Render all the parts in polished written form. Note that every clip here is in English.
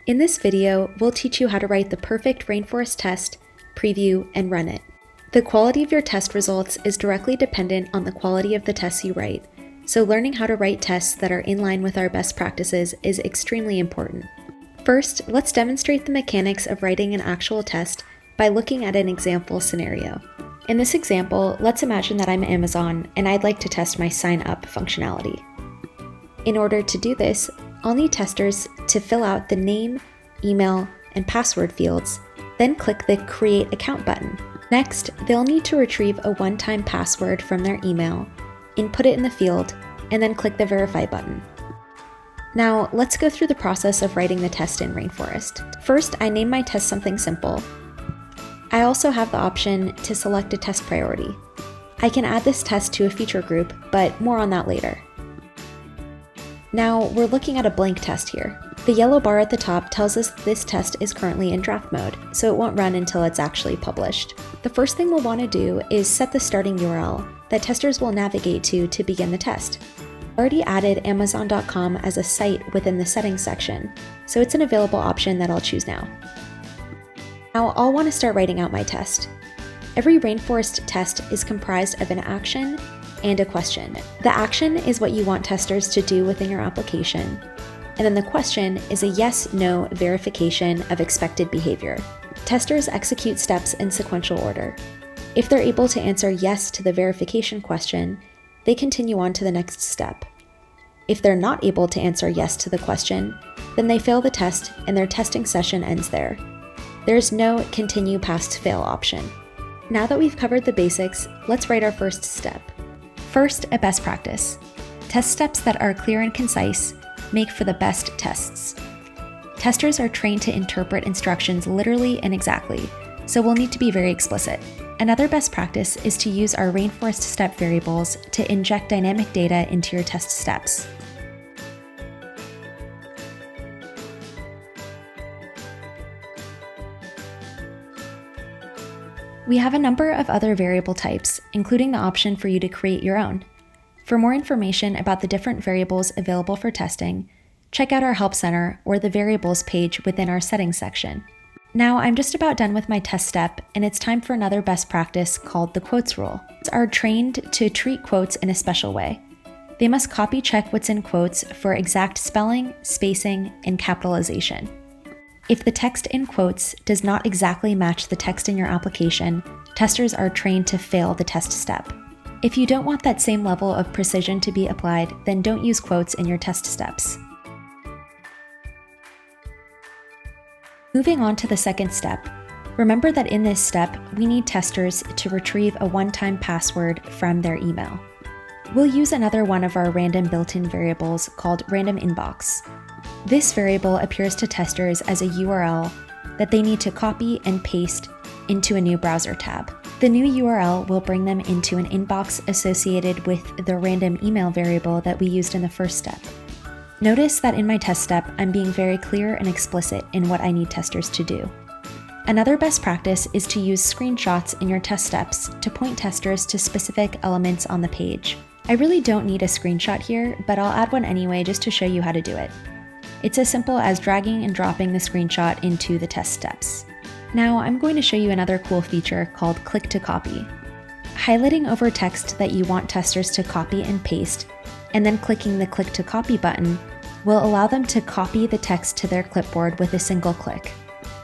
In this video, we'll teach you how to write the perfect rainforest test, preview, and run it. The quality of your test results is directly dependent on the quality of the tests you write, so learning how to write tests that are in line with our best practices is extremely important. First, let's demonstrate the mechanics of writing an actual test by looking at an example scenario. In this example, let's imagine that I'm Amazon and I'd like to test my sign up functionality. In order to do this, I'll need testers to fill out the name, email, and password fields, then click the Create Account button. Next, they'll need to retrieve a one-time password from their email, input it in the field, and then click the Verify button. Now, let's go through the process of writing the test in Rainforest. First, I name my test something simple. I also have the option to select a test priority. I can add this test to a feature group, but more on that later. Now, we're looking at a blank test here. The yellow bar at the top tells us this test is currently in draft mode, so it won't run until it's actually published. The first thing we'll want to do is set the starting URL that testers will navigate to begin the test. I already added Amazon.com as a site within the settings section, so it's an available option that I'll choose now. Now, I'll want to start writing out my test. Every Rainforest test is comprised of an action and a question. The action is what you want testers to do within your application, and then the question is a yes/no verification of expected behavior. Testers execute steps in sequential order. If they're able to answer yes to the verification question, they continue on to the next step. If they're not able to answer yes to the question, then they fail the test and their testing session ends there. There's no continue past fail option. Now that we've covered the basics, let's write our first step. First, a best practice. Test steps that are clear and concise make for the best tests. Testers are trained to interpret instructions literally and exactly, so we'll need to be very explicit. Another best practice is to use our Rainforest step variables to inject dynamic data into your test steps. We have a number of other variable types, including the option for you to create your own. For more information about the different variables available for testing, check out our Help Center or the Variables page within our Settings section. Now I'm just about done with my test step, and it's time for another best practice called the quotes rule. Quotes are trained to treat quotes in a special way. They must copy check what's in quotes for exact spelling, spacing, and capitalization. If the text in quotes does not exactly match the text in your application, testers are trained to fail the test step. If you don't want that same level of precision to be applied, then don't use quotes in your test steps. Moving on to the second step, remember that in this step, we need testers to retrieve a one-time password from their email. We'll use another one of our random built-in variables called random inbox. This variable appears to testers as a URL that they need to copy and paste into a new browser tab. The new URL will bring them into an inbox associated with the random email variable that we used in the first step. Notice that in my test step, I'm being very clear and explicit in what I need testers to do. Another best practice is to use screenshots in your test steps to point testers to specific elements on the page. I really don't need a screenshot here, but I'll add one anyway just to show you how to do it. It's as simple as dragging and dropping the screenshot into the test steps. Now I'm going to show you another cool feature called Click to Copy. Highlighting over text that you want testers to copy and paste, and then clicking the Click to Copy button will allow them to copy the text to their clipboard with a single click.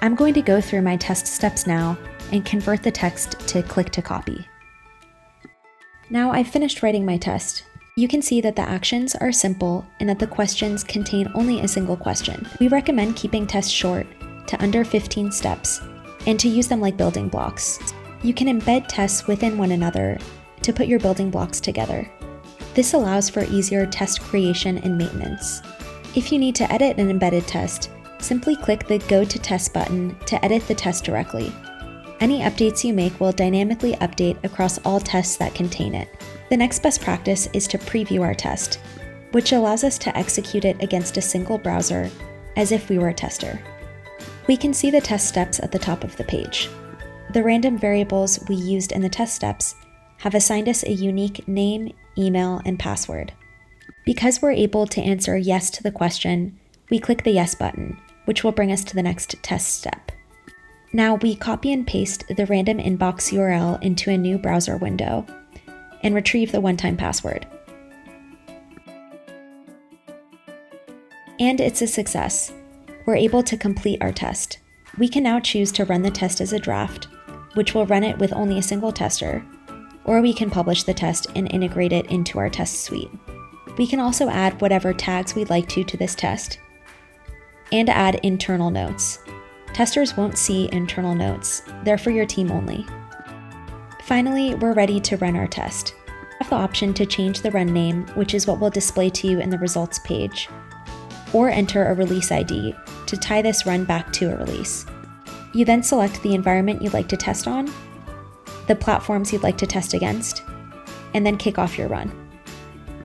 I'm going to go through my test steps now and convert the text to Click to Copy. Now I've finished writing my test. You can see that the actions are simple and that the questions contain only a single question. We recommend keeping tests short to under 15 steps and to use them like building blocks. You can embed tests within one another to put your building blocks together. This allows for easier test creation and maintenance. If you need to edit an embedded test, simply click the Go to Test button to edit the test directly. Any updates you make will dynamically update across all tests that contain it. The next best practice is to preview our test, which allows us to execute it against a single browser as if we were a tester. We can see the test steps at the top of the page. The random variables we used in the test steps have assigned us a unique name, email, and password. Because we're able to answer yes to the question, we click the Yes button, which will bring us to the next test step. Now we copy and paste the random inbox URL into a new browser window and retrieve the one-time password. And it's a success. We're able to complete our test. We can now choose to run the test as a draft, which will run it with only a single tester, or we can publish the test and integrate it into our test suite. We can also add whatever tags we'd like to this test, and add internal notes. Testers won't see internal notes, they're for your team only. Finally, we're ready to run our test. We have the option to change the run name, which is what will display to you in the results page, or enter a release ID to tie this run back to a release. You then select the environment you'd like to test on, the platforms you'd like to test against, and then kick off your run.